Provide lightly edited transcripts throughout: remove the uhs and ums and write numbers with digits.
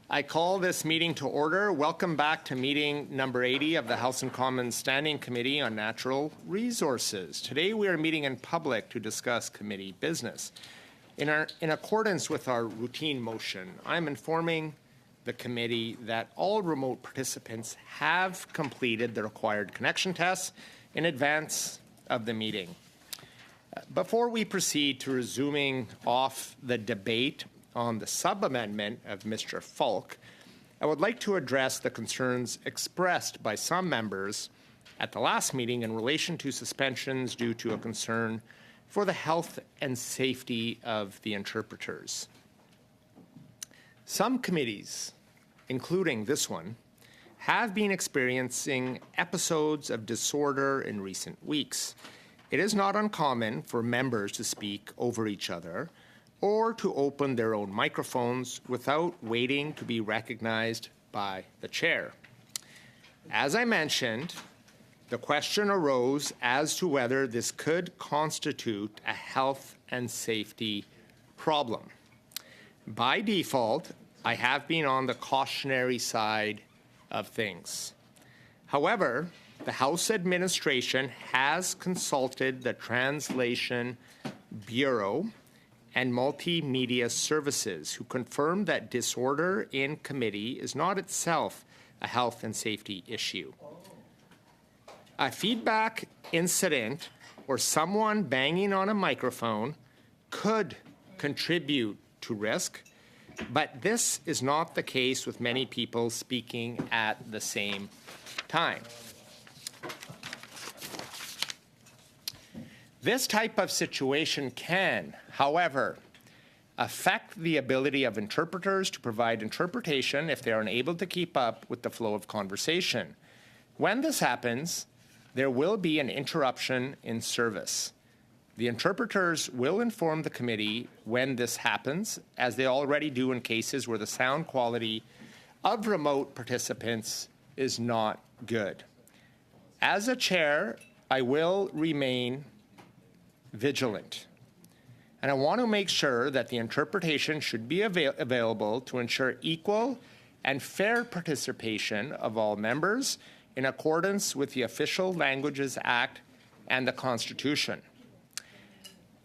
I call this meeting to order. Welcome back to meeting number 80 of the House and Commons Standing Committee on Natural Resources. Today we are meeting in public to discuss committee business. In accordance with our routine motion, I'm informing the committee that all remote participants have completed the required connection tests in advance of the meeting. Before we proceed to resuming off the debate on the sub-amendment of Mr. Falk, I would like to address the concerns expressed by some members at the last meeting in relation to suspensions due to a concern for the health and safety of the interpreters. Some committees, including this one, have been experiencing episodes of disorder in recent weeks. It is not uncommon for members to speak over each other or to open their own microphones without waiting to be recognized by the chair. As I mentioned, the question arose as to whether this could constitute a health and safety problem. By default, I have been on the cautionary side of things. However, the House administration has consulted the Translation Bureau and Multimedia Services, who confirmed that disorder in committee is not itself a health and safety issue. A feedback incident or someone banging on a microphone could contribute to risk, but this is not the case with many people speaking at the same time. This type of situation can, however, affect the ability of interpreters to provide interpretation if they are unable to keep up with the flow of conversation. When this happens, there will be an interruption in service. The interpreters will inform the committee when this happens, as they already do in cases where the sound quality of remote participants is not good. As a chair, I will remain vigilant. And I want to make sure that the interpretation should be available to ensure equal and fair participation of all members in accordance with the Official Languages Act and the Constitution.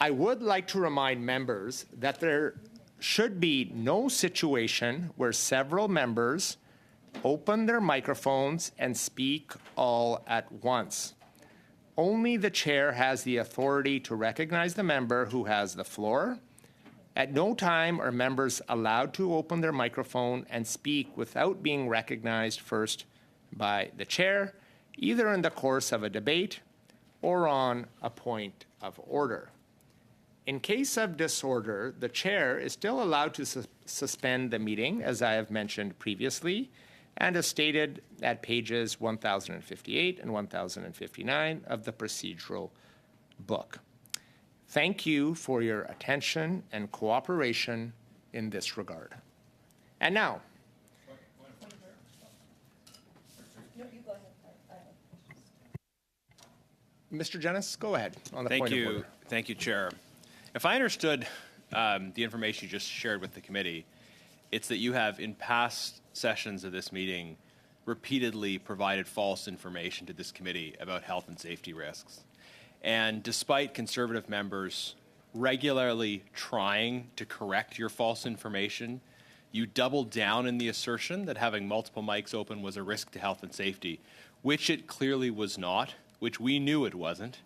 I would like to remind members that there should be no situation where several members open their microphones and speak all at once. Only the chair has the authority to recognize the member who has the floor. At no time are members allowed to open their microphone and speak without being recognized first by the chair, either in the course of a debate or on a point of order. In case of disorder, the chair is still allowed to suspend the meeting, as I have mentioned previously, and as stated at pages 1058 and 1059 of the procedural book. Thank you for your attention and cooperation in this regard. And now, Mr. Jennings, go ahead on the point of order. Thank you, Chair. If I understood the information you just shared with the committee, it's that you have, in past sessions of this meeting, repeatedly provided false information to this committee about health and safety risks. And despite Conservative members regularly trying to correct your false information, you doubled down in the assertion that having multiple mics open was a risk to health and safety, which it clearly was not, which we knew it wasn't,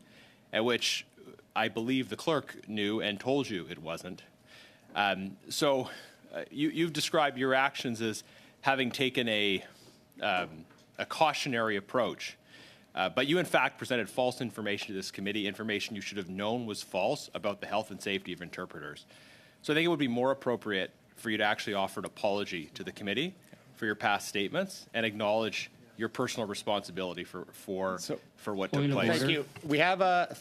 and which I believe the clerk knew and told you it wasn't. You've described your actions as having taken a cautionary approach. But you, in fact, presented false information to this committee, information you should have known was false about the health and safety of interpreters. So I think it would be more appropriate for you to actually offer an apology to the committee for your past statements and acknowledge your personal responsibility for what took place. Thank you. We have a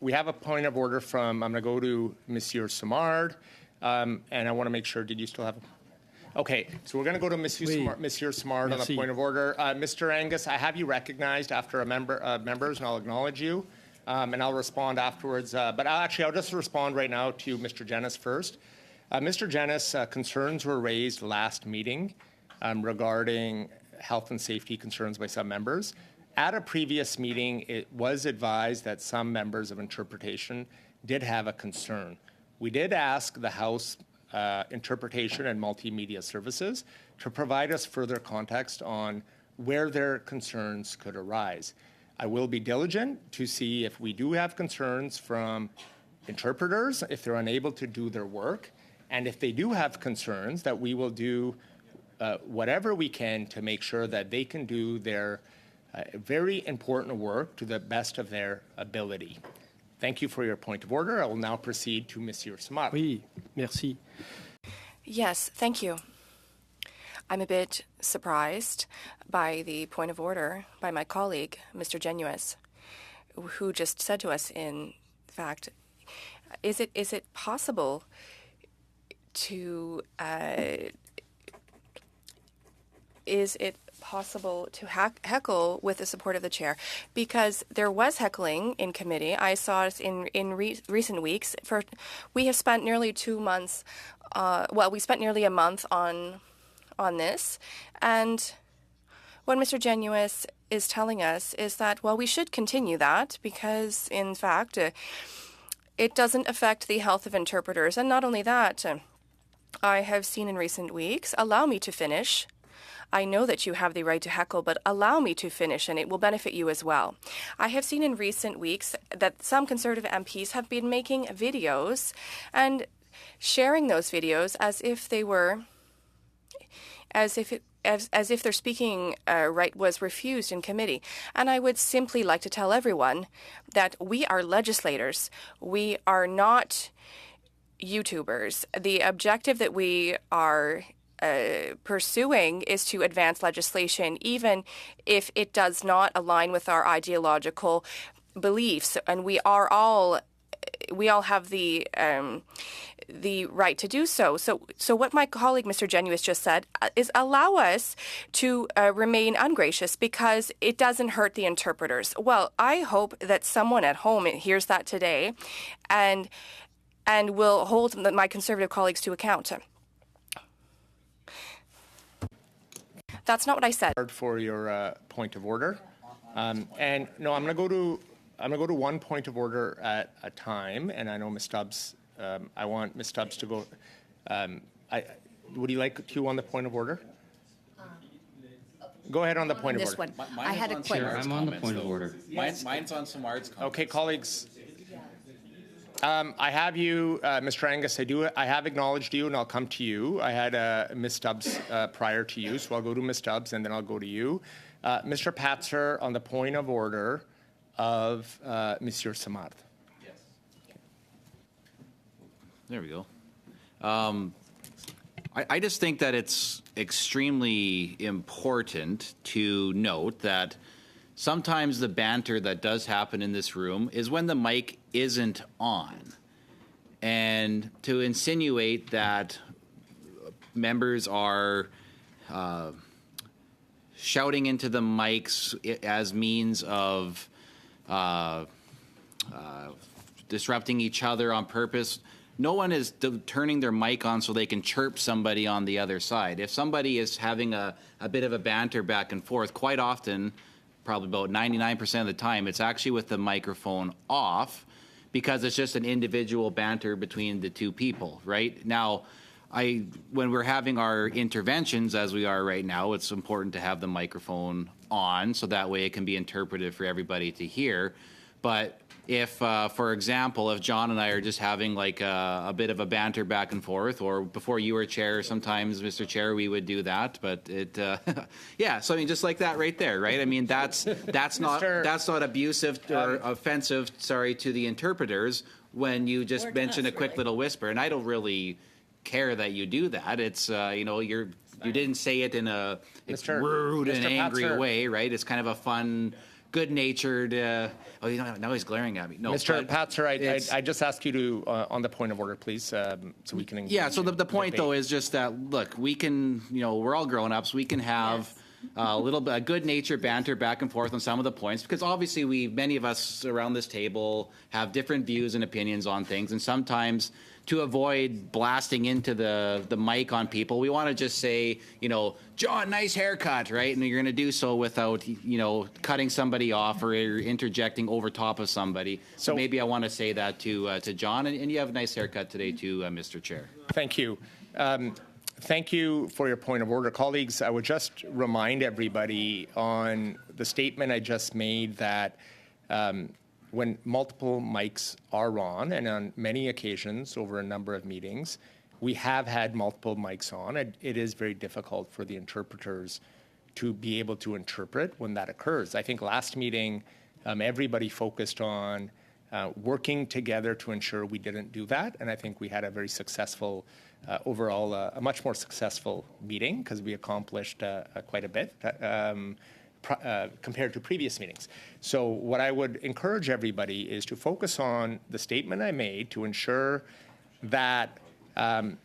we have a point of order from. I'm going to go to Monsieur Simard, and I want to make sure. Did you still have? Okay, so we're going to go to Monsieur Simard on the point of order. Mr. Angus, I have you recognized after members, and I'll acknowledge you, and I'll respond afterwards. But I'll just respond right now to Mr. Jennis first. Mr. Jennis, concerns were raised last meeting regarding health and safety concerns by some members. At a previous meeting, it was advised that some members of interpretation did have a concern. We did ask the House Interpretation and Multimedia Services to provide us further context on where their concerns could arise. I will be diligent to see if we do have concerns from interpreters, if they're unable to do their work, and if they do have concerns, that we will do whatever we can to make sure that they can do their very important work to the best of their ability. Thank you for your point of order. I will now proceed to Monsieur Simard. Oui, merci. Yes, thank you. I'm a bit surprised by the point of order by my colleague, Mr. Genuis, who just said to us, in fact, is it possible to heckle with the support of the chair? Because there was heckling in committee. I saw it in recent weeks. We have spent nearly 2 months. We spent nearly a month on this, and what Mr. Genuis is telling us is that, well, we should continue that because, in fact, it doesn't affect the health of interpreters. And not only that, I have seen in recent weeks, allow me to finish. I know that you have the right to heckle, but allow me to finish, and it will benefit you as well. I have seen in recent weeks that some Conservative MPs have been making videos and sharing those videos as if their speaking right was refused in committee. And I would simply like to tell everyone that we are legislators. We are not YouTubers. The objective that we are pursuing is to advance legislation, even if it does not align with our ideological beliefs. And we all have the right to do so. So what my colleague, Mr. Genuis, just said is allow us to remain ungracious because it doesn't hurt the interpreters. Well, I hope that someone at home hears that today and will hold my Conservative colleagues to account. That's not what I said. For your point of order, and no, I'm going to go to one point of order at a time, and I know Ms. Stubbs. I want Ms. Stubbs to go. Would you like to on the point of order? Go ahead on the point of order. This one, I had a question. I'm on the point of order. Mine's on Simard's comments. Okay, colleagues. I have you, Mr. Angus. I have acknowledged you, and I'll come to you. I had Ms. Stubbs prior to you, so I'll go to Ms. Stubbs, and then I'll go to you. Mr. Patzer, on the point of order of Monsieur Simard. Yes. There we go. I just think that it's extremely important to note that sometimes the banter that does happen in this room is when the mic isn't on. And to insinuate that members are shouting into the mics as means of disrupting each other on purpose, no one is turning their mic on so they can chirp somebody on the other side. If somebody is having a bit of a banter back and forth, quite often, probably about 99% of the time, it's actually with the microphone off because it's just an individual banter between the two people, right? Now, when we're having our interventions, as we are right now, it's important to have the microphone on so that way it can be interpreted for everybody to hear. But if, for example, if John and I are just having like a bit of a banter back and forth, or before you were chair, sometimes, Mr. Chair, we would do that. But it, yeah. So I mean, just like that right there, right? I mean, that's not abusive or offensive. Sorry, to the interpreters when you just mention a quick little whisper, and I don't really care that you do that. It's you didn't say it in a rude and angry way, right? It's kind of a fun, good-natured. Now he's glaring at me. No, Mr. Patzer, I just ask you to on the point of order, please, so we can engage. Yeah. So the point debate. though is just that look, we can, we're all grown-ups. We can have a little bit of good-natured banter back and forth on some of the points, because obviously many of us around this table have different views and opinions on things, and sometimes to avoid blasting into the mic on people, we want to just say, John, nice haircut, right? And you're going to do so without, cutting somebody off or interjecting over top of somebody. So maybe I want to say that to John, and you have a nice haircut today too, Mr. Chair. Thank you. Thank you for your point of order. Colleagues, I would just remind everybody on the statement I just made that when multiple mics are on, and on many occasions over a number of meetings, we have had multiple mics on. It is very difficult for the interpreters to be able to interpret when that occurs. I think last meeting, everybody focused on working together to ensure we didn't do that, and I think we had a very successful, overall, a much more successful meeting because we accomplished quite a bit. Compared to previous meetings. So what I would encourage everybody is to focus on the statement I made to ensure that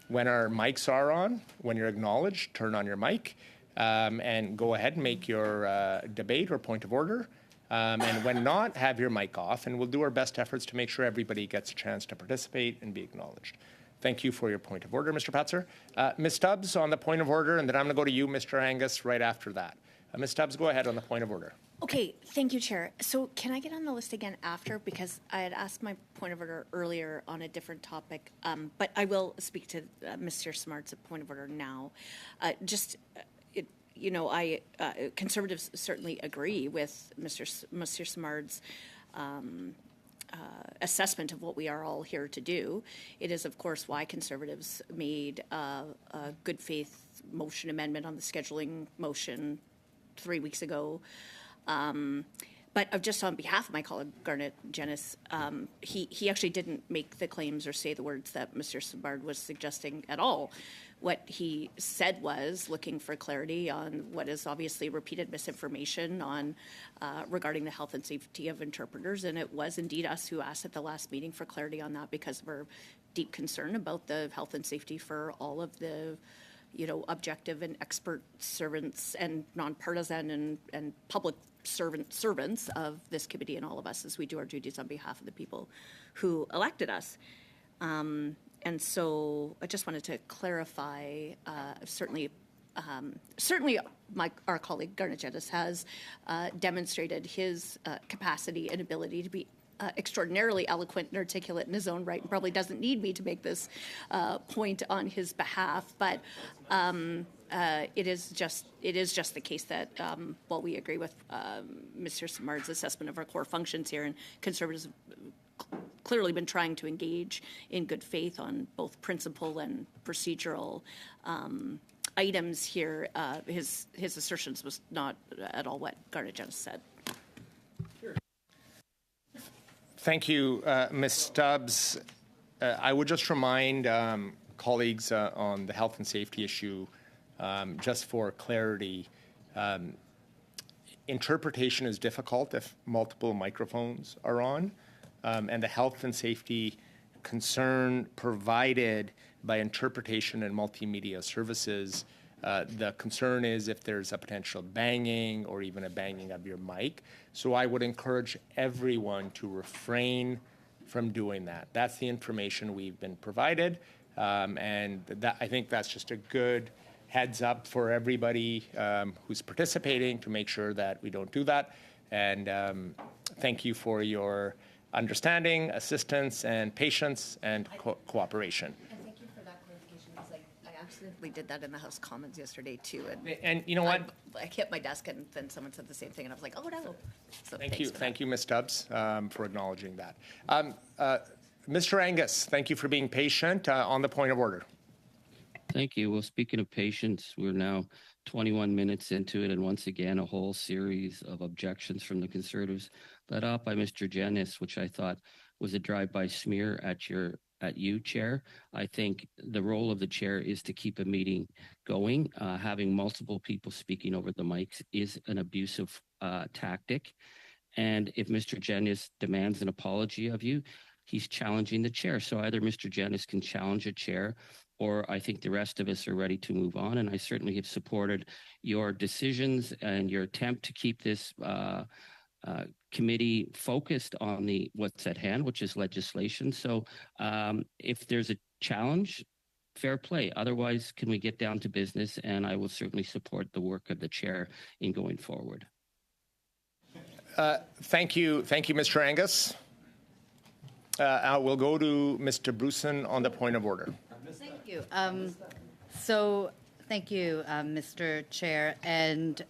when our mics are on, when you're acknowledged, turn on your mic and go ahead and make your debate or point of order. And when not, have your mic off, and we'll do our best efforts to make sure everybody gets a chance to participate and be acknowledged. Thank you for your point of order, Mr. Patzer. Ms. Stubbs on the point of order, and then I'm going to go to you, Mr. Angus, right after that. Ms. Stubbs, go ahead on the point of order. Okay, thank you, Chair. So can I get on the list again after? Because I had asked my point of order earlier on a different topic, but I will speak to Mr. Smart's point of order now. Conservatives certainly agree with Mr. Smart's assessment of what we are all here to do. It is, of course, why Conservatives made a good faith motion amendment on the scheduling motion 3 weeks ago. But just on behalf of my colleague Garnet Jennis, he actually didn't make the claims or say the words that Mr. Sabard was suggesting at all. What he said was looking for clarity on what is obviously repeated misinformation on regarding the health and safety of interpreters, and it was indeed us who asked at the last meeting for clarity on that because of our deep concern about the health and safety for all of the objective and expert servants and nonpartisan and public servants of this committee and all of us as we do our duties on behalf of the people who elected us. And so I just wanted to clarify, certainly our colleague Garnet Jennis has demonstrated his capacity and ability to be extraordinarily eloquent and articulate in his own right, and probably doesn't need me to make this point on his behalf. But it is just the case that while we agree with Mr. Samard's assessment of our core functions here, and Conservatives have clearly been trying to engage in good faith on both principle and procedural items here, his assertions was not at all what Garnet Jennis said. Thank you, Ms. Stubbs. I would just remind colleagues on the health and safety issue, just for clarity, interpretation is difficult if multiple microphones are on, and the health and safety concern provided by interpretation and multimedia services, the concern is if there's a potential banging or even a banging of your mic. So I would encourage everyone to refrain from doing that. That's the information we've been provided, and I think that's just a good heads up for everybody who's participating to make sure that we don't do that. And thank you for your understanding, assistance, and patience and cooperation. And thank you for that clarification, because I accidentally practically did that in the House Commons yesterday too. And you know what? I hit my desk and then someone said the same thing and I was like, oh no. So Thank you, Ms. Stubbs, for acknowledging that. Mr. Angus, thank you for being patient. On the point of order. Thank you. Well, speaking of patience, we're now 21 minutes into it, and once again, a whole series of objections from the Conservatives, led off by Mr. Jennings, which I thought was a drive-by smear at you, Chair. I think the role of the Chair is to keep a meeting going. Having multiple people speaking over the mics is an abusive tactic. And if Mr. Jennings demands an apology of you, he's challenging the Chair. So either Mr. Jennings can challenge a Chair, or I think the rest of us are ready to move on. And I certainly have supported your decisions and your attempt to keep this committee focused on what's at hand, which is legislation. So if there's a challenge, fair play. Otherwise, can we get down to business? And I will certainly support the work of the Chair in going forward. Thank you, Mr. Angus. We'll go to Mr. Bruson on the point of order. Thank you. Thank you, Mr. Chair. And,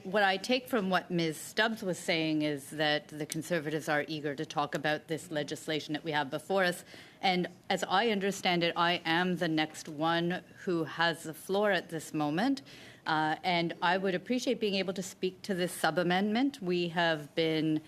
what I take from what Ms. Stubbs was saying is that the Conservatives are eager to talk about this legislation that we have before us. And as I understand it, I am the next one who has the floor at this moment. And I would appreciate being able to speak to this sub-amendment. We have been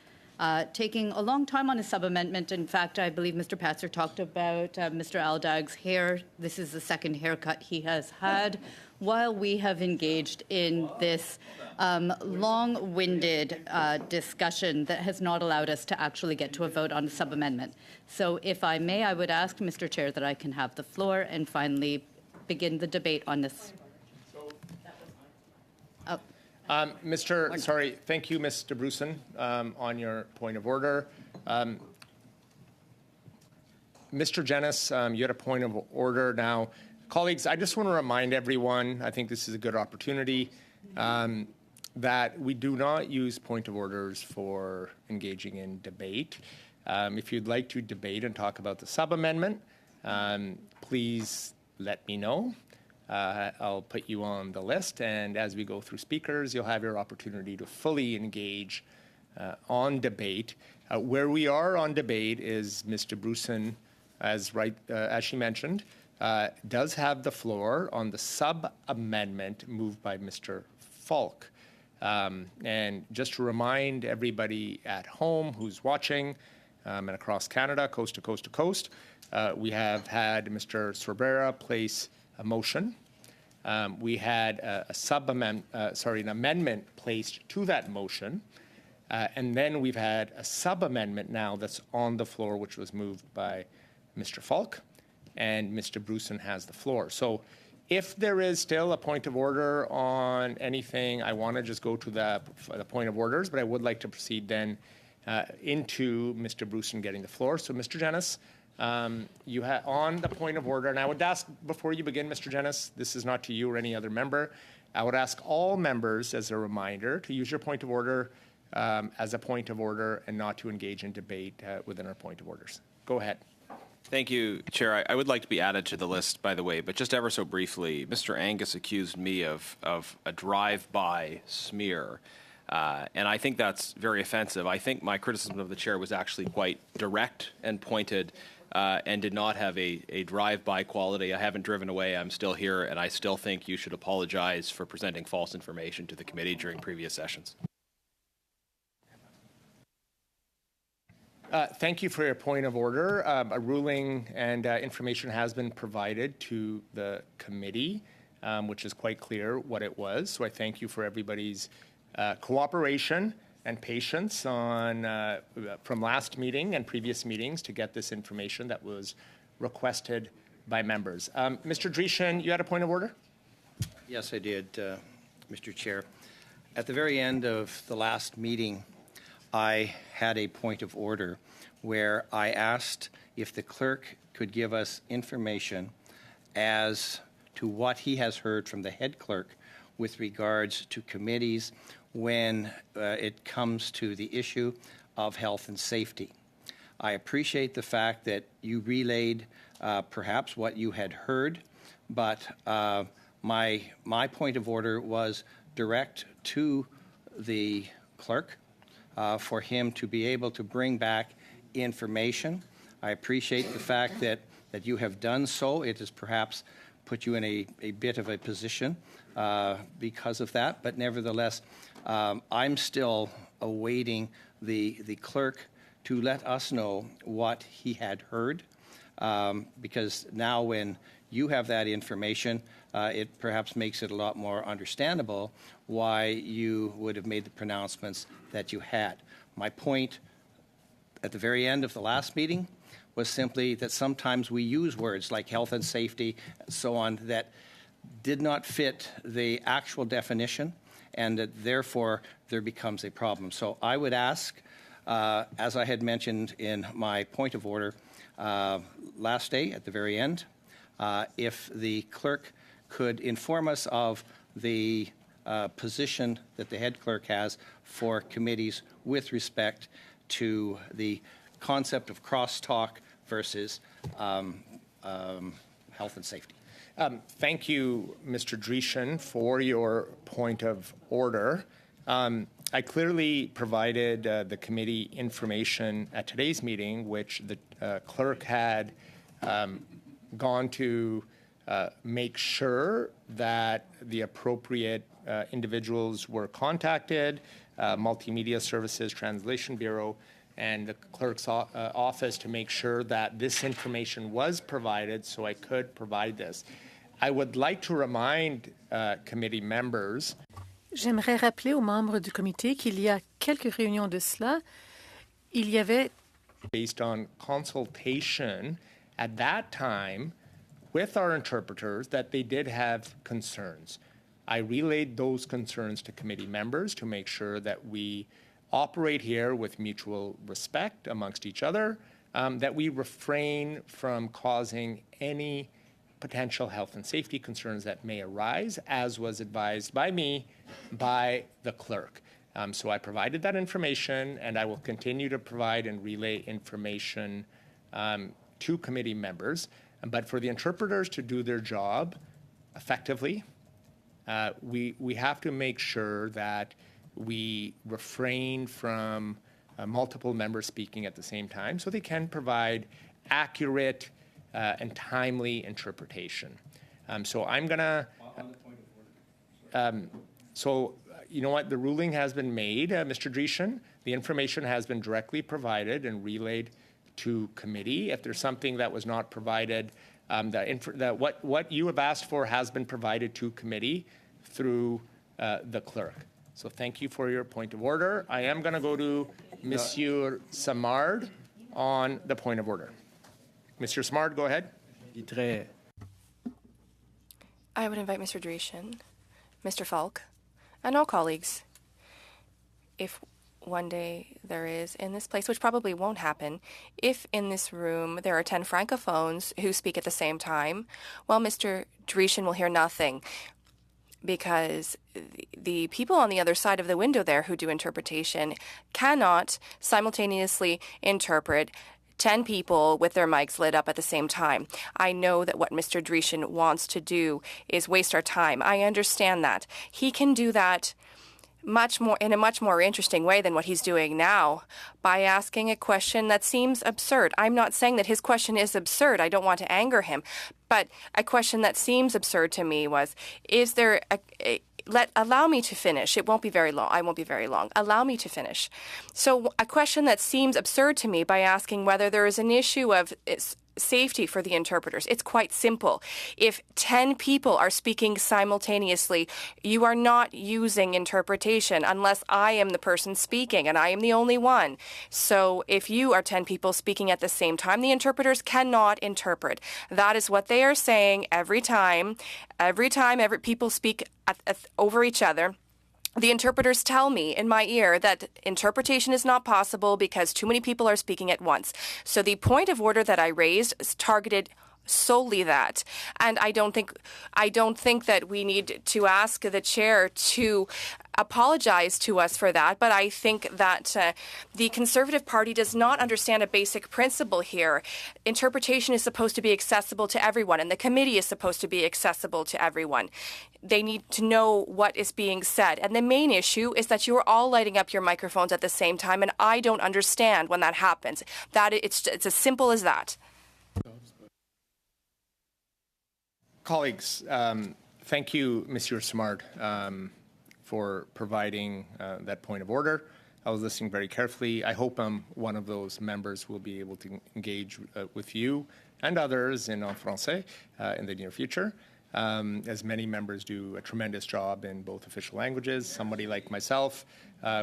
taking a long time on a sub-amendment. In fact, I believe Mr. Patzer talked about Mr. Aldag's hair. This is the second haircut he has had while we have engaged in this long-winded discussion that has not allowed us to actually get to a vote on a sub-amendment. So if I may, I would ask, Mr. Chair, that I can have the floor and finally begin the debate on this. Thank you, Mr. Bruson, on your point of order. Mr. Jennings, you had a point of order. Now, colleagues, I just want to remind everyone, I think this is a good opportunity, that we do not use point of orders for engaging in debate. If you'd like to debate and talk about the sub-amendment, please let me know. I'll put you on the list, and as we go through speakers, you'll have your opportunity to fully engage on debate. Where we are on debate is Mr. Bruson, as she mentioned, does have the floor on the sub-amendment moved by Mr. Falk. And just to remind everybody at home who's watching and across Canada, coast to coast to coast, we have had Mr. Sorbera place a motion. We had an amendment placed to that motion, and then we've had a sub-amendment now that's on the floor, which was moved by Mr. Falk, and Mr. Bruson has the floor. So if there is still a point of order on anything, I want to just go to the point of orders, but I would like to proceed then into Mr. Bruson getting the floor. So Mr. Jennings, you have on the point of order, and I would ask before you begin, Mr. Jennings, this is not to you or any other member. I would ask all members as a reminder to use your point of order as a point of order and not to engage in debate within our point of orders. Go ahead. Thank you, Chair. I would like to be added to the list, by the way, but just ever so briefly, Mr. Angus accused me of a drive-by smear. And I think that's very offensive. I think my criticism of the Chair was actually quite direct and pointed and did not have a drive-by quality. I haven't driven away. I'm still here, and I still think you should apologize for presenting false information to the committee during previous sessions. Thank you for your point of order. A ruling and information has been provided to the committee, which is quite clear what it was. So I thank you for everybody's cooperation and patience on from last meeting and previous meetings to get this information that was requested by members. Mr. Dreeshen, you had a point of order? Yes, I did, Mr. Chair. At the very end of the last meeting, I had a point of order where I asked if the clerk could give us information as to what he has heard from the head clerk with regards to committees when it comes to the issue of health and safety. I appreciate the fact that you relayed perhaps what you had heard but my point of order was direct to the clerk for him to be able to bring back information. I appreciate the fact that you have done so. It has perhaps put you in a bit of a position because of that, but nevertheless, I'm still awaiting the clerk to let us know what he had heard, because now when you have that information, it perhaps makes it a lot more understandable why you would have made the pronouncements that you had. My point at the very end of the last meeting was simply that sometimes we use words like health and safety and so on that did not fit the actual definition, and that therefore there becomes a problem. So I would ask, as I had mentioned in my point of order last day at the very end, if the clerk could inform us of the position that the head clerk has for committees with respect to the concept of crosstalk versus health and safety. Thank you, Mr. Dreeshen, for your point of order. I clearly provided the committee information at today's meeting, which the clerk had gone to make sure that the appropriate individuals were contacted, Multimedia Services Translation Bureau, and the clerk's office to make sure that this information was provided so I could provide this. I would like to remind committee members. J'aimerais rappeler aux membres du comité qu'il y a quelques réunions de cela, il y avait based on consultation at that time with our interpreters that they did have concerns. I relayed those concerns to committee members to make sure that we operate here with mutual respect amongst each other, that we refrain from causing any potential health and safety concerns that may arise, as was advised by me by the clerk. So I provided that information, and I will continue to provide and relay information to committee members. But for the interpreters to do their job effectively, we have to make sure that we refrain from multiple members speaking at the same time so they can provide accurate and timely interpretation. So I'm going to... So you know what? The ruling has been made, Mr. Dreeshen. The information has been directly provided and relayed to committee. If there's something that was not provided, what you have asked for has been provided to committee through the clerk. So thank you for your point of order. I am going to go to Monsieur Samard on the point of order. Mr. Samard, go ahead. I would invite Mr. Dreeshen, Mr. Falk, and all colleagues, if one day there is in this place, which probably won't happen, if in this room there are 10 francophones who speak at the same time, well, Mr. Dreeshen will hear nothing, because the people on the other side of the window there who do interpretation cannot simultaneously interpret 10 people with their mics lit up at the same time. I know that what Mr. Dreeshen wants to do is waste our time. I understand that. He can do that in a much more interesting way than what he's doing now by asking a question that seems absurd. I'm not saying that his question is absurd. I don't want to anger him. But a question that seems absurd to me was, is there allow me to finish. It won't be very long. I won't be very long. Allow me to finish. So a question that seems absurd to me by asking whether there is an issue of safety for the interpreters. It's quite simple. If 10 people are speaking simultaneously, you are not using interpretation unless I am the person speaking, and I am the only one. So if you are 10 people speaking at the same time, the interpreters cannot interpret. That is what they are saying every time. Every people speak over each other. The interpreters tell me in my ear that interpretation is not possible because too many people are speaking at once. So the point of order that I raised is targeted solely that. And I don't think that we need to ask the chair to apologize to us for that, but I think that the Conservative Party does not understand a basic principle here. Interpretation is supposed to be accessible to everyone, and the committee is supposed to be accessible to everyone. They need to know what is being said. And the main issue is that you're all lighting up your microphones at the same time, and I don't understand when that happens. It's as simple as that. Colleagues, thank you, Monsieur Simard, for providing that point of order. I was listening very carefully. I hope one of those members will be able to engage with you and others en français in the near future, as many members do a tremendous job in both official languages. Somebody like myself,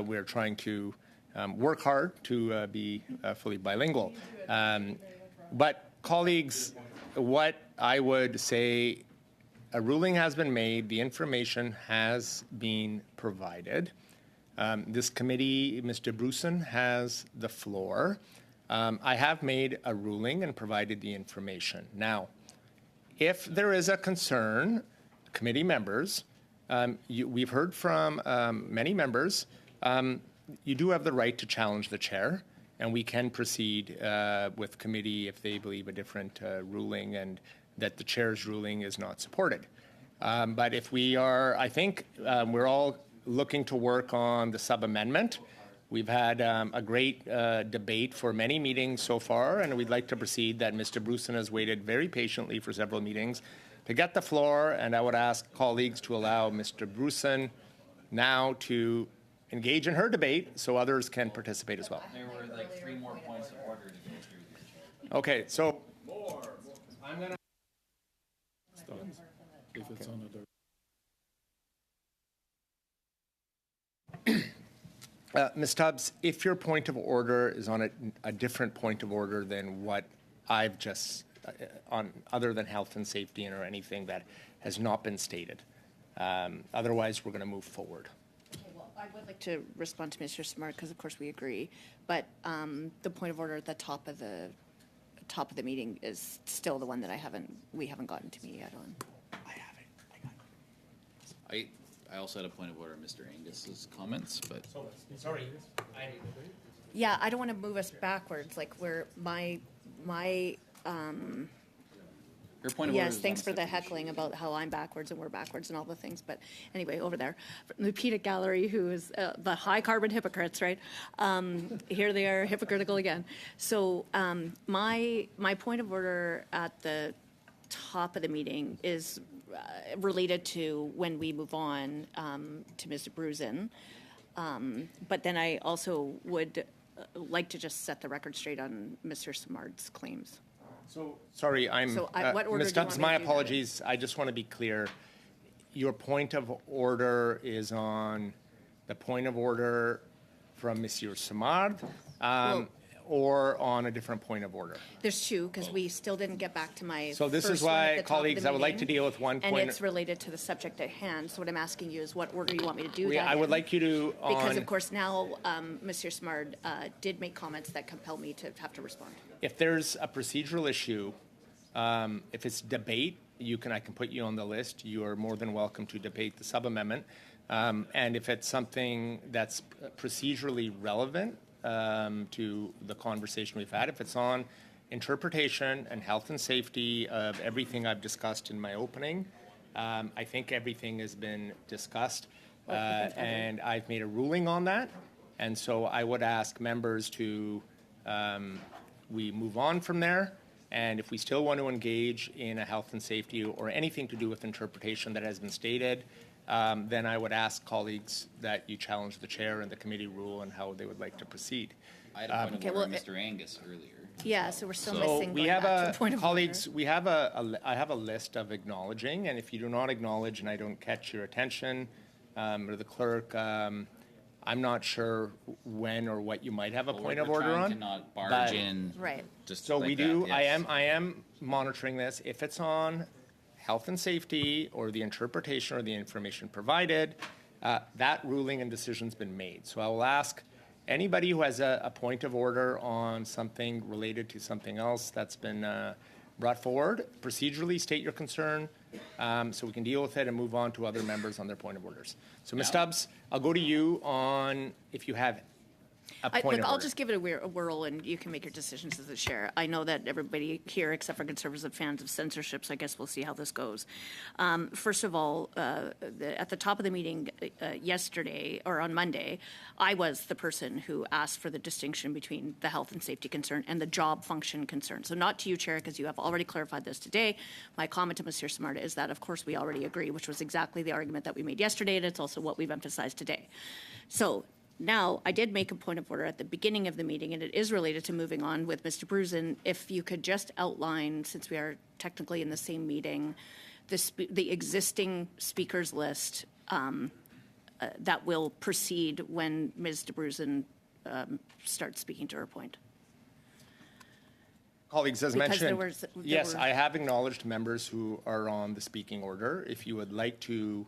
we're trying to work hard to be fully bilingual. But colleagues, what I would say, a ruling has been made, the information has been provided. This committee, Mr. Bruson, has the floor. I have made a ruling and provided the information. Now, if there is a concern, committee members, we've heard from many members, you do have the right to challenge the chair, and we can proceed with committee if they believe a different ruling and that the chair's ruling is not supported. But if we are, I think we're all looking to work on the sub-amendment. We've had a great debate for many meetings so far, and we'd like to proceed that Mr. Bruson has waited very patiently for several meetings to get the floor, and I would ask colleagues to allow Mr. Bruson now to engage in her debate so others can participate as well. There were like 3 more points of order to go through. Okay, so I'm going to... If it's on Ms. Stubbs, if your point of order is on a different point of order than what I've just, on other than health and safety or anything that has not been stated, otherwise we're going to move forward. Okay, well, I would like to respond to Mr. Smart because, of course, we agree. But the point of order at the top of the meeting is still the one that we haven't gotten to me yet on. I also had a point of order, Mr. Angus's comments, but Sorry. Yeah, I don't want to move us backwards. Like where my your point of order. yes, is thanks on for the separate heckling about how I'm backwards and we're backwards and all the things. But anyway, over there, Lupita Gallery, who is the high carbon hypocrites, right? Here they are, hypocritical again. So my point of order at the top of the meeting is related to when we move on to Mr. Bruson. But then I also would like to just set the record straight on Mr. Simard's claims. So, sorry, what order Ms. do you want Stubbs, me my to do that apologies. I just want to be clear. Your point of order is on the point of order from Monsieur Simard, or on a different point of order? There's two, because we still didn't get back to my So this first is one at why, the top of colleagues, the I would like to meeting, deal with one and point. it's related to the subject at hand. So what I'm asking you is what order you want me to do that I would in. like you to, Because, of course, now Monsieur Simard did make comments that compel me to have to respond. if there's a procedural issue, if it's debate, I can put you on the list. You are more than welcome to debate the sub-amendment. And if it's something that's procedurally relevant to the conversation we've had, if it's on interpretation and health and safety of everything I've discussed in my opening, I think everything has been discussed, and I've made a ruling on that. And so I would ask members to, we move on from there. And if we still want to engage in a health and safety or anything to do with interpretation that has been stated, then I would ask colleagues that you challenge the chair and the committee rule and how they would like to proceed. I had a point of order, Mr. Angus, earlier. Yeah, so we're still So missing we going have back to the point of colleagues, order. we have I have a list of acknowledging, and if you do not acknowledge and I don't catch your attention, or the clerk, I'm not sure when or what you might have a point of order We're on. trying to not barge but- in. Right. Just So like we that, do, yes. I am monitoring this. If it's on health and safety or the interpretation or the information provided, that ruling and decision's been made. So I will ask anybody who has a point of order on something related to something else that's been brought forward. Procedurally, state your concern so we can deal with it and move on to other members on their point of orders. So, Ms. Stubbs, I'll go to you on if you have a point of I'll order. just give it a whirl, and you can make your decisions as the chair. I know that everybody here, except for Conservatives, are fans of censorship, so I guess we'll see how this goes. First of all, at the top of the meeting yesterday, or on Monday, I was the person who asked for the distinction between the health and safety concern and the job function concern. So not to you, Chair, because you have already clarified this today. My comment to Mr. Smarta is that, of course, we already agree, which was exactly the argument that we made yesterday, and it's also what we've emphasized today. So now, I did make a point of order at the beginning of the meeting, and it is related to moving on with Mr. Brusen. If you could just outline, since we are technically in the same meeting, the existing speakers list that will proceed when Ms. DeBrusen starts speaking to her point. Colleagues, as Because mentioned, there yes, were- I have acknowledged members who are on the speaking order. If you would like to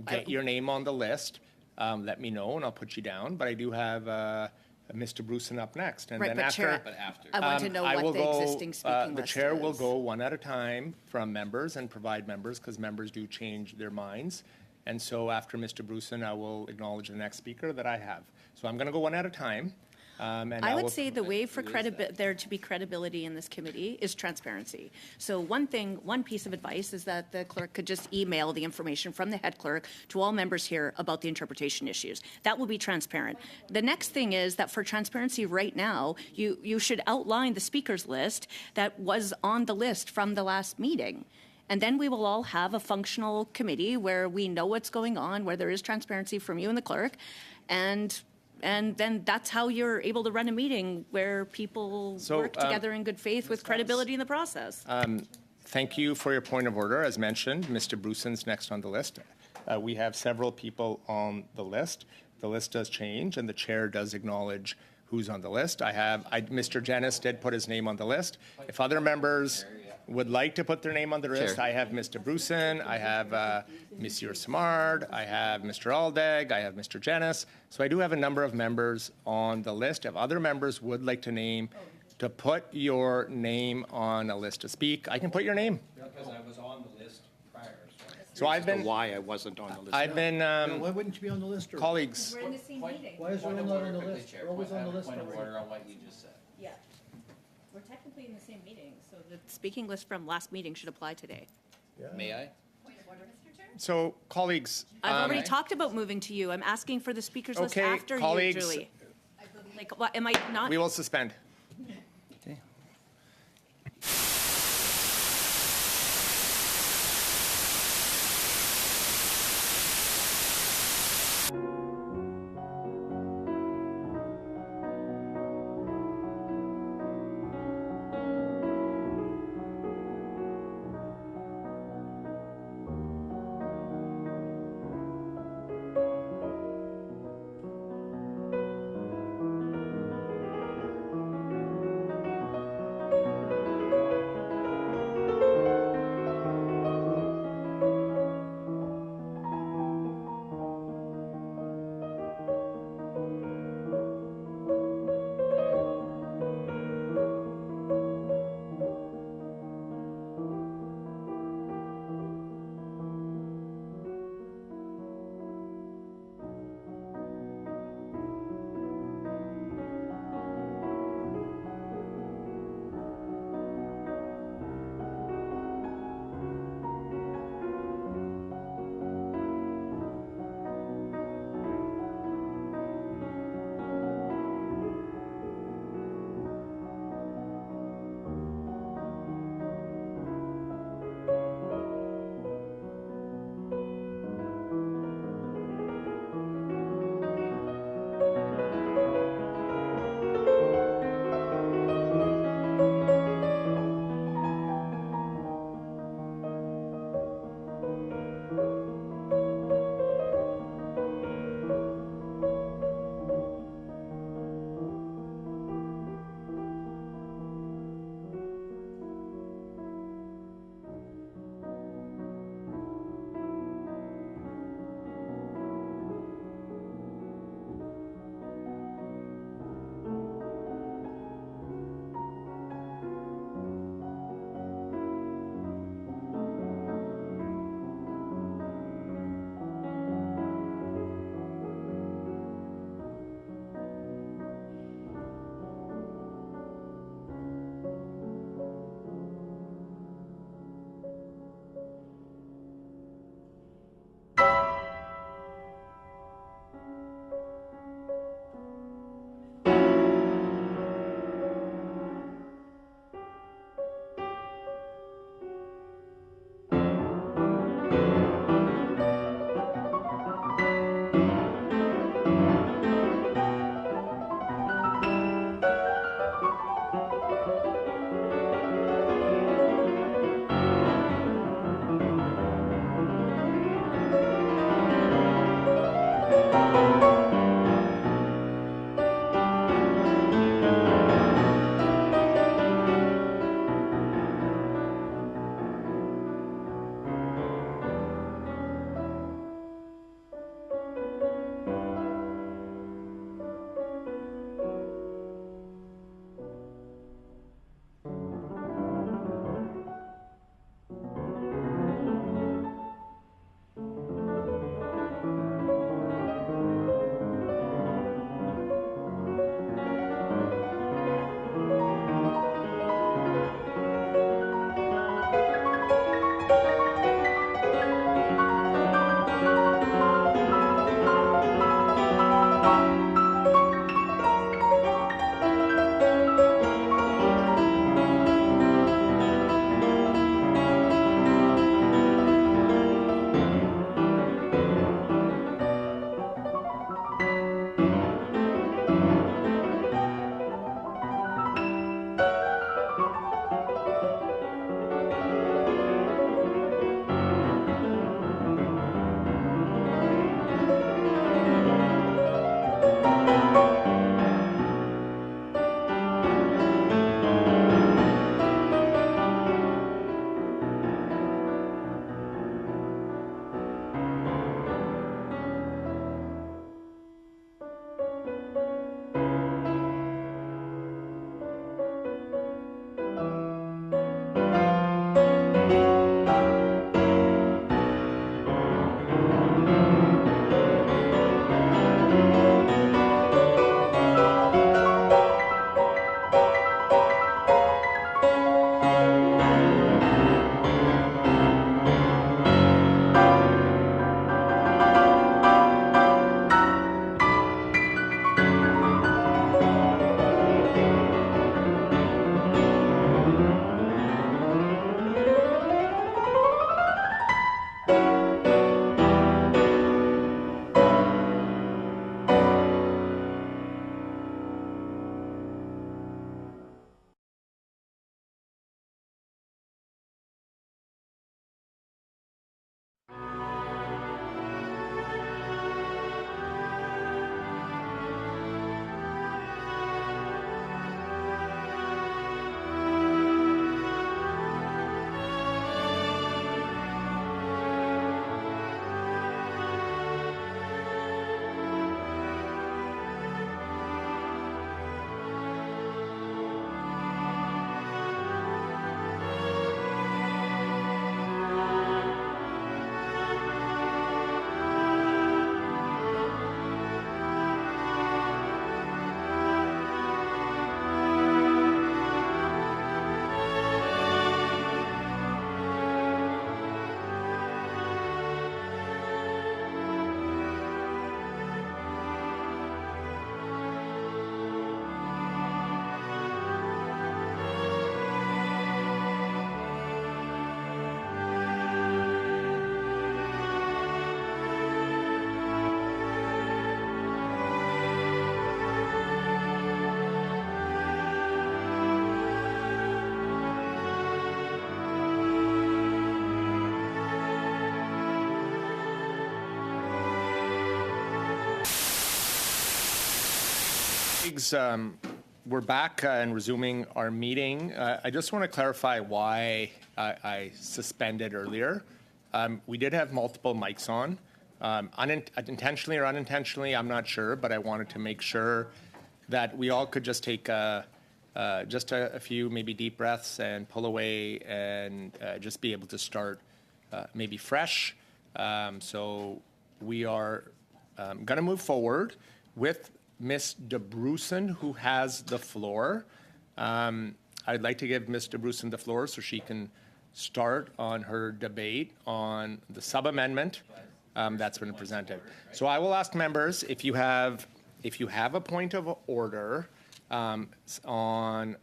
get your name on the list, let me know and I'll put you down. But I do have Mr. Brusen up next. And Right, then but after, Chair, I want to know I what will the go, existing speaking the list chair will is. go one at a time from members and provide members because members do change their minds. And so after Mr. Brusen, I will acknowledge the next speaker that I have. So I'm going to go one at a time. And I will- would say the way for there to be credibility in this committee is transparency. So one piece of advice is that the clerk could just email the information from the head clerk to all members here about the interpretation issues. That will be transparent. The next thing is that for transparency right now, you should outline the speakers list that was on the list from the last meeting. And then we will all have a functional committee where we know what's going on, where there is transparency from you and the clerk, and then that's how you're able to run a meeting where people work together in good faith with credibility in the process. Thank you for your point of order. As mentioned, Mr. Brusen's next on the list. We have several people on the list. The list does change, and the chair does acknowledge who's on the list. Mr. Janis did put his name on the list. If other members would like to put their name on the list, I have Mr. Brusen, I have Monsieur Simard, I have Mr. Aldag, I have Mr. Janis. So I do have a number of members on the list. If other members would like to put your name on a list to speak, I can put your name. Because I was on the list prior. So I've been, Why I wasn't on the list. I've been, Why wouldn't you be on the list? Or colleagues, We're in the same meeting. why is everyone not on the list? We're always on the list Point of already. order on what you just said. Yeah. We're technically in the same meeting, so the speaking list from last meeting should apply today. May I? so colleagues, I've already talked about moving to you. I'm asking for the speakers list Okay, after colleagues. you, Julie. Like, what, am I not? we will suspend. Colleagues, we're back and resuming our meeting. I just want to clarify why I suspended earlier. We did have multiple mics on. Intentionally or unintentionally, I'm not sure, but I wanted to make sure that we all could just take just a few maybe deep breaths and pull away and just be able to start maybe fresh. So we are going to move forward with Ms. DeBrusen, who has the floor. I'd like to give Ms. DeBrusen the floor so she can start on her debate on the sub-amendment that's been presented. So I will ask members if you have a point of order on,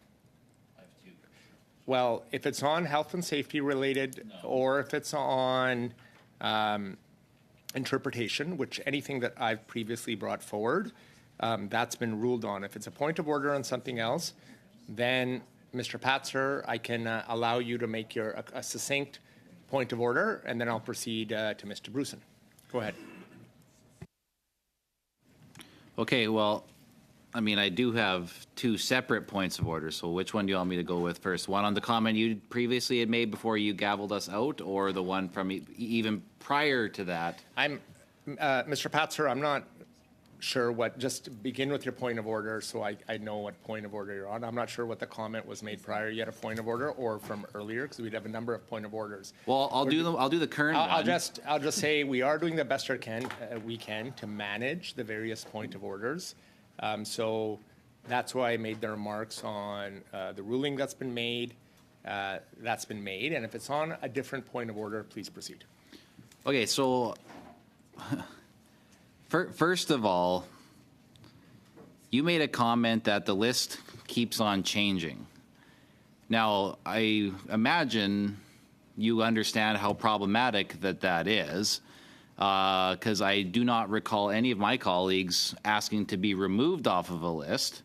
well, if it's on health and safety related, or if it's on interpretation, which anything that I've previously brought forward, that's been ruled on. If it's a point of order on something else, then Mr. Patzer, I can allow you to make a succinct point of order, and then I'll proceed to Mr. Brusen. Go ahead. Okay, well, I mean, I do have two separate points of order, so which one do you want me to go with first? One on the comment you previously had made before you gavelled us out, or the one from even prior to that? Mr. Patzer, I'm not sure what, just begin with your point of order so I know what point of order you're on. I'm not sure what the comment was made prior. You had a point of order or from earlier, because we'd have a number of point of orders. Well, I'll do the current one. I'll just say we are doing the best we can to manage the various point of orders. So that's why I made the remarks on the ruling that's been made. And if it's on a different point of order, please proceed. Okay, so first of all, you made a comment that the list keeps on changing. Now, I imagine you understand how problematic that is, because I do not recall any of my colleagues asking to be removed off of a list.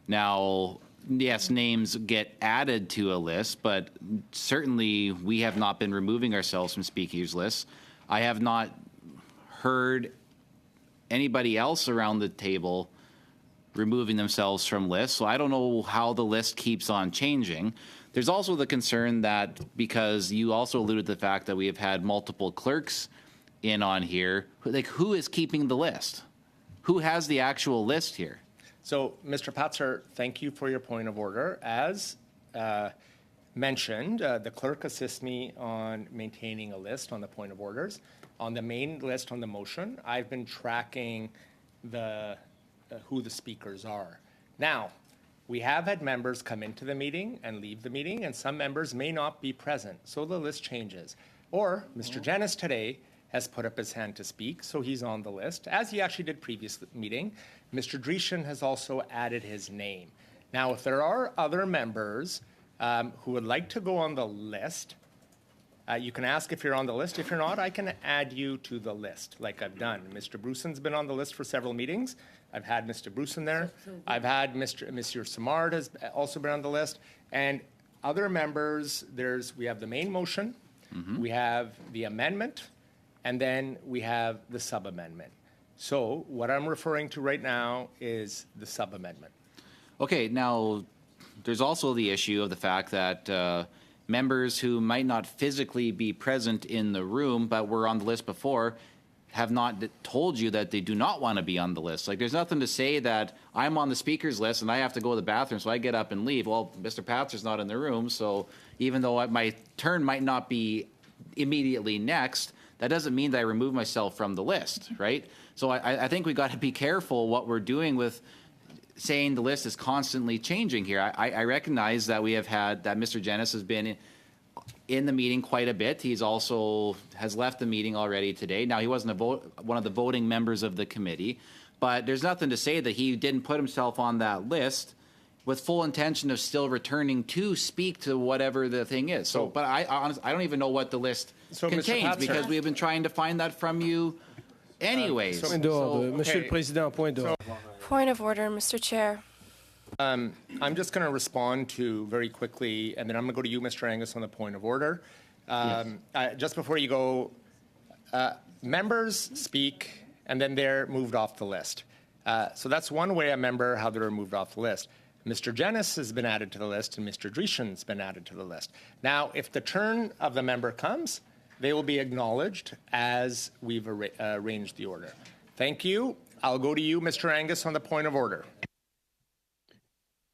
Now, yes, names get added to a list, but certainly we have not been removing ourselves from speakers lists. I have not heard anybody else around the table removing themselves from lists, so I don't know how the list keeps on changing. There's also the concern that, because you also alluded to the fact that we have had multiple clerks in on here, like, who is keeping the list? Who has the actual list here? So, Mr. Patzer, thank you for your point of order. As mentioned, the clerk assists me on maintaining a list on the point of orders. On the main list on the motion, I've been tracking who the speakers are. Now, we have had members come into the meeting and leave the meeting, and some members may not be present, so the list changes. Or Mr. Janis today has put up his hand to speak, so he's on the list, as he actually did previous meeting. Mr. Dreeshen has also added his name. Now, if there are other members who would like to go on the list, you can ask if you're on the list. If you're not, I can add you to the list, like I've done. Mr. Brusen's been on the list for several meetings. I've had Mr. Brusen there. I've had Monsieur Simard has also been on the list. And other members, we have the main motion, we have the amendment, and then we have the sub-amendment. So what I'm referring to right now is the sub-amendment. Okay, now there's also the issue of the fact that members who might not physically be present in the room but were on the list before have not told you that they do not want to be on the list. Like, there's nothing to say that I'm on the speakers list and I have to go to the bathroom, so I get up and leave. Well, Mr. Patzer's not in the room, so even though my turn might not be immediately next, that doesn't mean that I remove myself from the list, right? So I think we got to be careful what we're doing with saying the list is constantly changing here. I recognize that we have had, that Mr. Janis has been in the meeting quite a bit. He's also has left the meeting already today. Now, he wasn't one of the voting members of the committee, but there's nothing to say that he didn't put himself on that list with full intention of still returning to speak to whatever the thing is. So, but I honestly, I don't even know what the list contains, because we have been trying to find that from you anyways. Point d'ordre, Monsieur le Président, point d'ordre. Point of order, Mr. Chair. I'm just going to respond to very quickly, and then I'm going to go to you, Mr. Angus, on the point of order. Just before you go, members speak, and then they're moved off the list. So that's one way a member, how they're removed off the list. Mr. Jennis has been added to the list, and Mr. Dreeshen's been added to the list. Now, if the turn of the member comes, they will be acknowledged as we've arranged the order. Thank you. I'll go to you, Mr. Angus, on the point of order.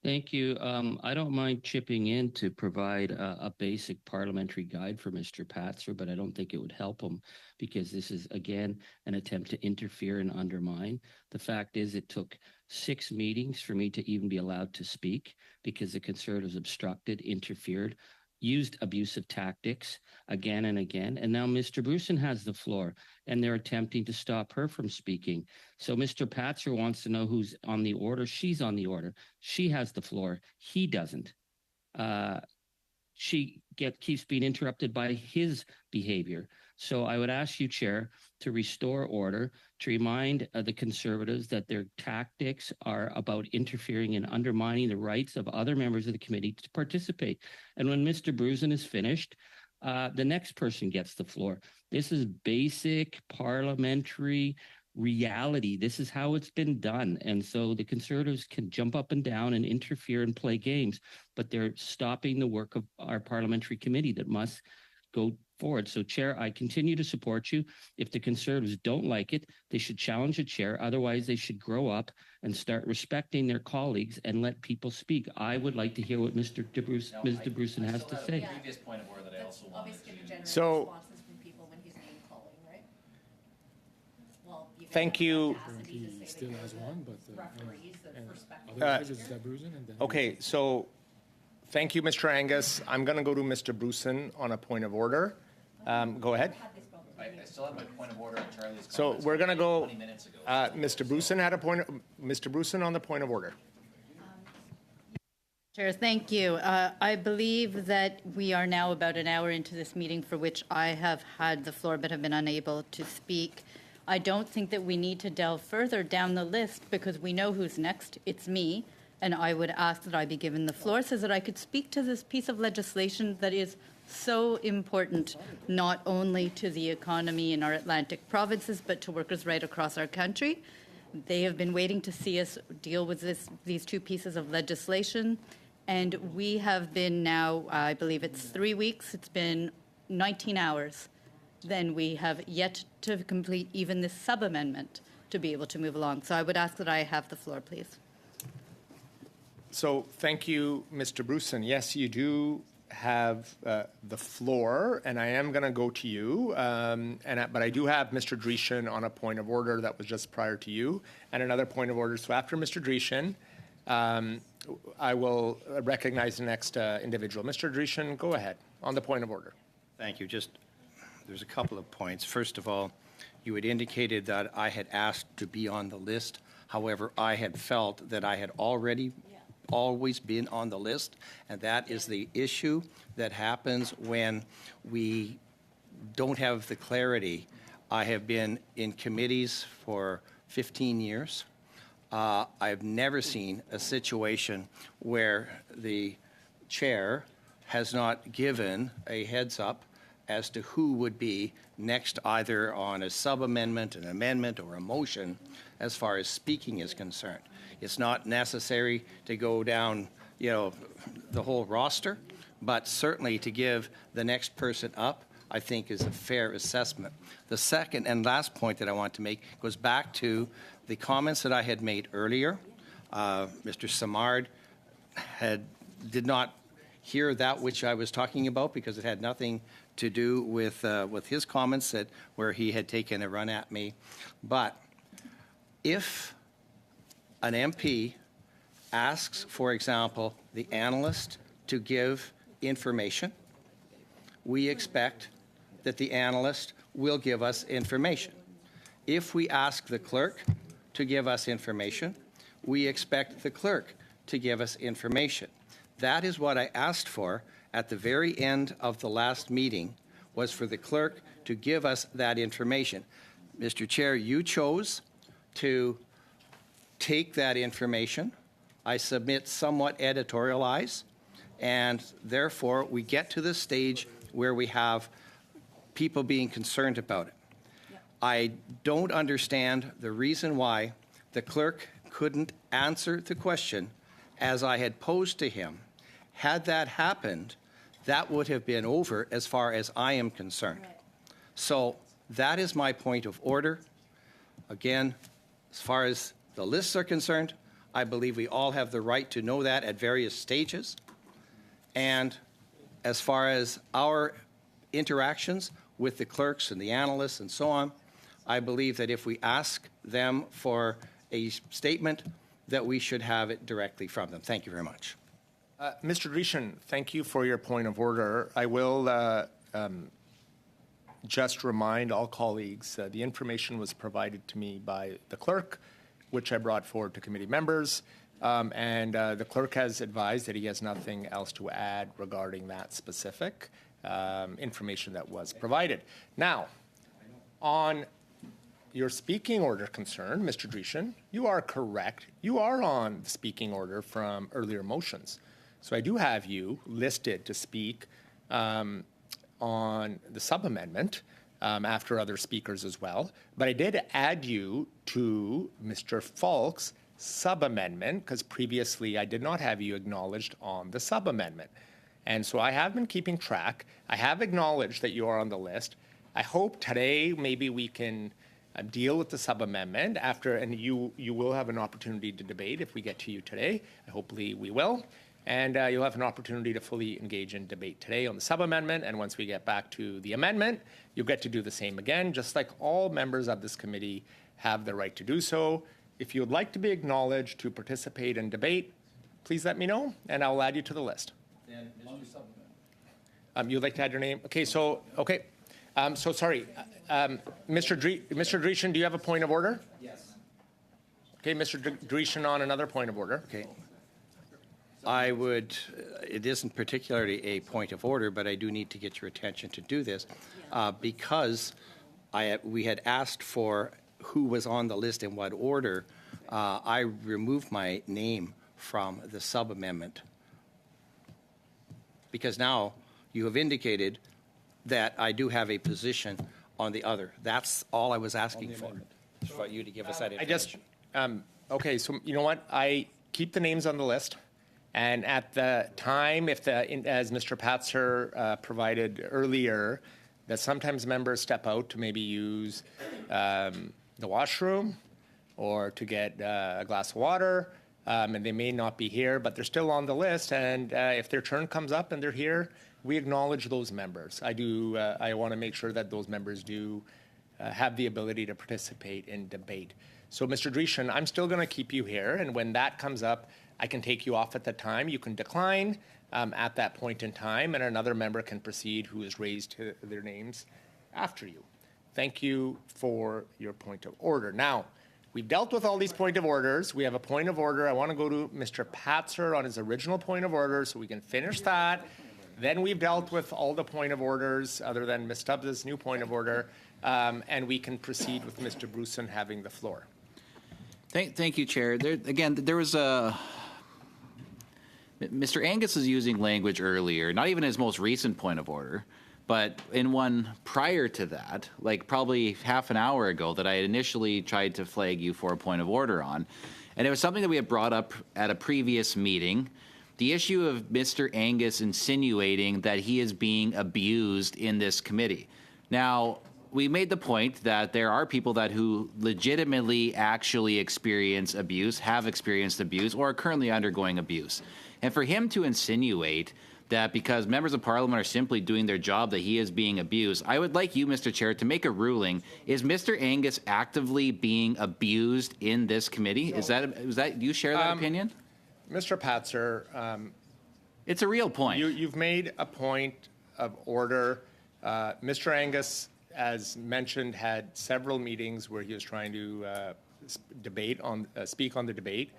Thank you. I don't mind chipping in to provide a basic parliamentary guide for Mr. Patzer, but I don't think it would help him because this is, again, an attempt to interfere and undermine. The fact is it took 6 meetings for me to even be allowed to speak because the Conservatives obstructed, interfered, used abusive tactics again and again. And now Mr. Bruson has the floor, and they're attempting to stop her from speaking. So Mr. Patzer wants to know who's on the order. She's on the order. She has the floor. He doesn't. She keeps being interrupted by his behavior. So I would ask you, Chair, to restore order, to remind the Conservatives that their tactics are about interfering and undermining the rights of other members of the committee to participate. And when Mr. Bruson is finished, the next person gets the floor. This is basic parliamentary reality. This is how it's been done. And so the Conservatives can jump up and down and interfere and play games, but they're stopping the work of our parliamentary committee that must go forward. So, Chair, I continue to support you. If the Conservatives don't like it, they should challenge the Chair. Otherwise, they should grow up and start respecting their colleagues and let people speak. I would like to hear what Ms. DeBruson has to say. A previous point of order that I also wanted to... So, thank you. He still has one, but Uh, it's DeBruson and then Okay, so thank you, Mr. Angus. I'm going to go to Mr. Bruson on a point of order. Go ahead. I still have my point of order on Charlie's comments. So we're going to go. 20 minutes ago. Mr. Bruson had a point. Mr. Bruson on the point of order. Chair, thank you. I believe that we are now about an hour into this meeting for which I have had the floor but have been unable to speak. I don't think that we need to delve further down the list because we know who's next. It's me, and I would ask that I be given the floor so that I could speak to this piece of legislation that is so important, not only to the economy in our Atlantic provinces, but to workers right across our country. They have been waiting to see us deal with these 2 pieces of legislation, and we have been now, I believe it's 3 weeks, it's been 19 hours. Then we have yet to complete even this sub-amendment to be able to move along. So I would ask that I have the floor, please. So thank you, Mr. Bruson. Yes, you do have the floor, and I am going to go to you. But I do have Mr. Dreeshen on a point of order that was just prior to you, and another point of order. So after Mr. Dreeshen, I will recognize the next individual. Mr. Dreeshen, go ahead on the point of order. Thank you. There's a couple of points. First of all, you had indicated that I had asked to be on the list. However, I had felt that I had always been on the list, and that is the issue that happens when we don't have the clarity. I have been in committees for 15 years. I've never seen a situation where the chair has not given a heads up as to who would be next, either on a sub-amendment, an amendment, or a motion as far as speaking is concerned. It's not necessary to go down, the whole roster, but certainly to give the next person up, I think, is a fair assessment. The second and last point that I want to make goes back to the comments that I had made earlier. Mr. Samard did not hear that which I was talking about because it had nothing to do with his comments where he had taken a run at me. But if an MP asks, for example, the analyst to give information, we expect that the analyst will give us information. If we ask the clerk to give us information, we expect the clerk to give us information. That is what I asked for at the very end of the last meeting, was for the clerk to give us that information. Mr. Chair, you chose to take that information. I submit somewhat editorialize, and therefore we get to the stage where we have people being concerned about it. I don't understand the reason why the clerk couldn't answer the question as I had posed to him. Had that happened, that would have been over as far as I am concerned. So that is my point of order. Again, as far as the lists are concerned, I believe we all have the right to know that at various stages. And as far as our interactions with the clerks and the analysts and so on, I believe that if we ask them for a statement, that we should have it directly from them. Thank you very much. Mr. Dreeshen, thank you for your point of order. I will just remind all colleagues the information was provided to me by the clerk, which I brought forward to committee members. And the clerk has advised that he has nothing else to add regarding that specific information that was provided. Now, on your speaking order concern, Mr. Dreeshen, you are correct. You are on the speaking order from earlier motions. So I do have you listed to speak on the sub-amendment after other speakers as well. But I did add you to Mr. Falk's sub-amendment because previously I did not have you acknowledged on the sub-amendment. And so I have been keeping track. I have acknowledged that you are on the list. I hope today maybe we can deal with the sub-amendment after, and you will have an opportunity to debate if we get to you today. Hopefully we will. And you'll have an opportunity to fully engage in debate today on the sub-amendment. And once we get back to the amendment, you'll get to do the same again, just like all members of this committee have the right to do so. If you would like to be acknowledged to participate in debate, please let me know, and I'll add you to the list. You'd like to add your name? Okay, so, okay. So sorry. Mr. Dreeshen, do you have a point of order? Yes. Okay, Mr. Dreeshen on another point of order. Okay. I would, it isn't particularly a point of order, but I do need to get your attention to do this because we had asked for who was on the list in what order. I removed my name from the sub-amendment because now you have indicated that I do have a position on the other. That's all I was asking for you to give us that information. Okay, so you know what? I keep the names on the list. And at the time, as Mr. Patzer provided earlier, that sometimes members step out to maybe use the washroom or to get a glass of water, and they may not be here, but they're still on the list. And if their turn comes up and they're here, we acknowledge those members. I want to make sure that those members do have the ability to participate in debate. So, Mr. Dreeshen, I'm still going to keep you here, and when that comes up, I can take you off at the time. You can decline at that point in time, and another member can proceed who has raised their names after you. Thank you for your point of order. Now, we've dealt with all these point of orders. We have a point of order. I want to go to Mr. Patzer on his original point of order so we can finish that. Then we've dealt with all the point of orders other than Ms. Stubbs' new point of order, and we can proceed with Mr. Bruson having the floor. Thank you, Chair. There was a... Mr. Angus is using language earlier, not even his most recent point of order, but in one prior to that, like probably half an hour ago, that I had initially tried to flag you for a point of order on. And it was something that we had brought up at a previous meeting, the issue of Mr. Angus insinuating that he is being abused in this committee. Now, we made the point that there are people who legitimately actually experience abuse, have experienced abuse, or are currently undergoing abuse. And for him to insinuate that because members of parliament are simply doing their job that he is being abused, I would like you, Mr. Chair, to make a ruling. Is Mr. Angus actively being abused in this committee? No. Is that do you share that opinion? Mr. Patzer, it's a real point. You've made a point of order. Mr. Angus, as mentioned, had several meetings where he was trying to speak on the debate,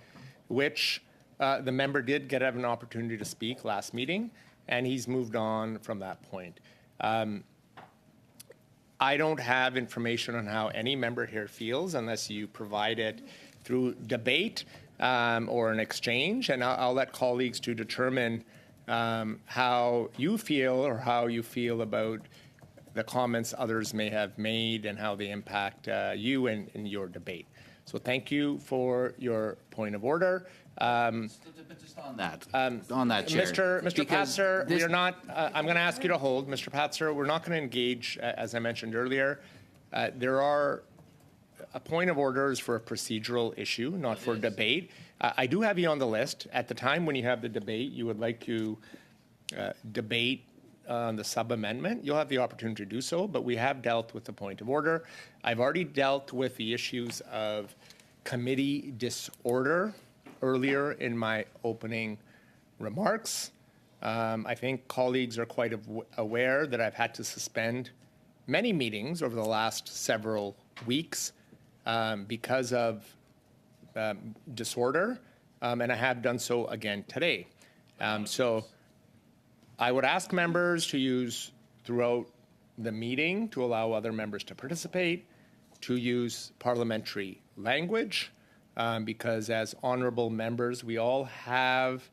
which the member did get an opportunity to speak last meeting, and he's moved on from that point. I don't have information on how any member here feels unless you provide it through debate or an exchange, and I'll let colleagues to determine how you feel or how you feel about the comments others may have made and how they impact you and in your debate. So thank you for your point of order. Just on that, Chair. Mr. Patzer, we are not, I'm going to ask you to hold. Mr. Patzer, we're not going to engage, as I mentioned earlier. There are a point of order is for a procedural issue, not for debate. I do have you on the list. At the time when you have the debate, you would like to debate on the sub-amendment, you'll have the opportunity to do so, but we have dealt with the point of order. I've already dealt with the issues of committee disorder earlier in my opening remarks. I think colleagues are quite aware that I've had to suspend many meetings over the last several weeks because of disorder, and I have done so again today. So I would ask members to use throughout the meeting to allow other members to participate, to use parliamentary language, because as honorable members, we all have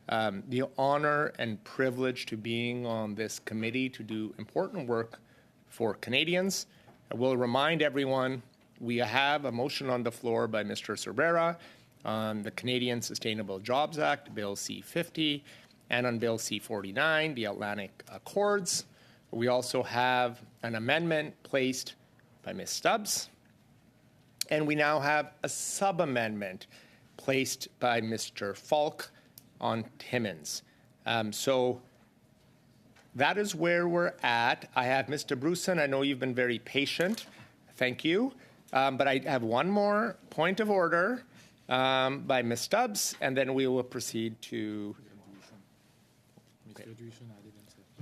the honor and privilege to being on this committee to do important work for Canadians. I will remind everyone we have a motion on the floor by Mr. Cervera on the Canadian Sustainable Jobs Act, Bill C-50, and on Bill C-49, the Atlantic Accords. We also have an amendment placed by Ms. Stubbs, and we now have a sub-amendment placed by Mr. Falk on Timmins. So that is where we're at. I have Mr. Bruson. I know you've been very patient. Thank you. But I have one more point of order by Ms. Stubbs, and then we will proceed to...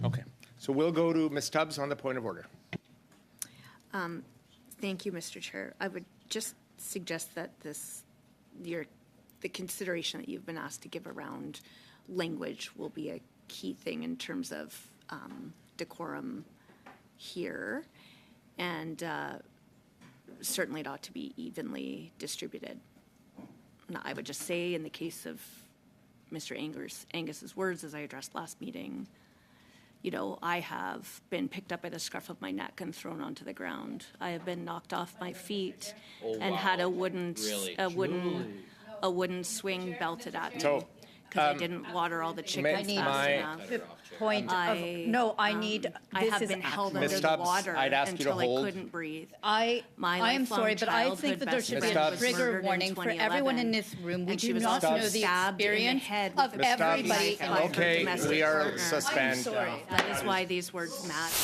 Okay. So we'll go to Ms. Stubbs on the point of order. Thank you, Mr. Chair. I would just suggest that the consideration that you've been asked to give around language will be a key thing in terms of decorum here, and certainly it ought to be evenly distributed. Now, I would just say, in the case of Mr. Angus's words, as I addressed last meeting, you know, I have been picked up by the scruff of my neck and thrown onto the ground. I have been knocked off my feet and had a wooden swing belted at me because I didn't water all the chickens fast enough. I need. I have been held under the water until I couldn't breathe. I am sorry, but I think that there should be a trigger warning for everyone in this room. We do not know the experience of everybody. Okay, we are suspended. That is why these words matter.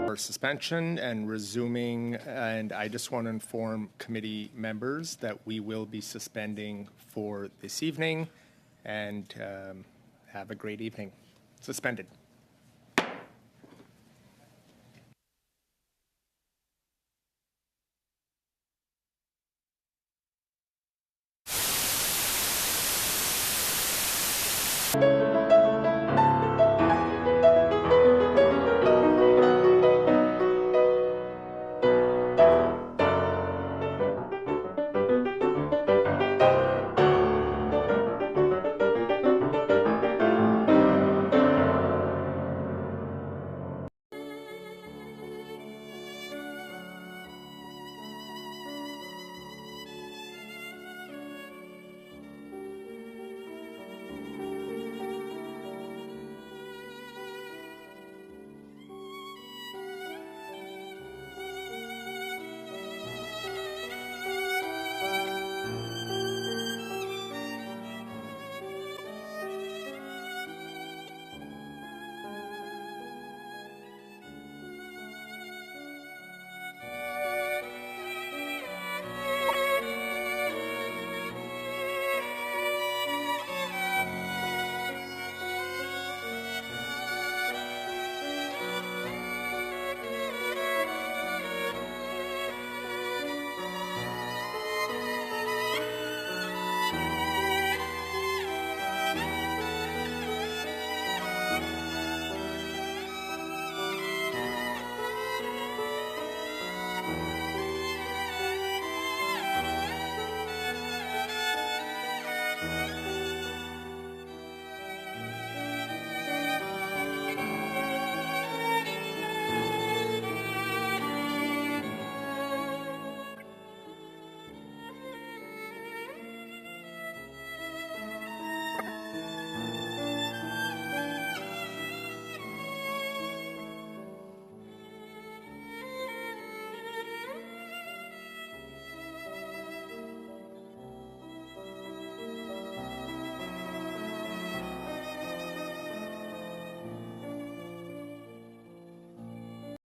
for suspension and resuming, and I just want to inform committee members that we will be suspending for this evening, and have a great evening. Suspended.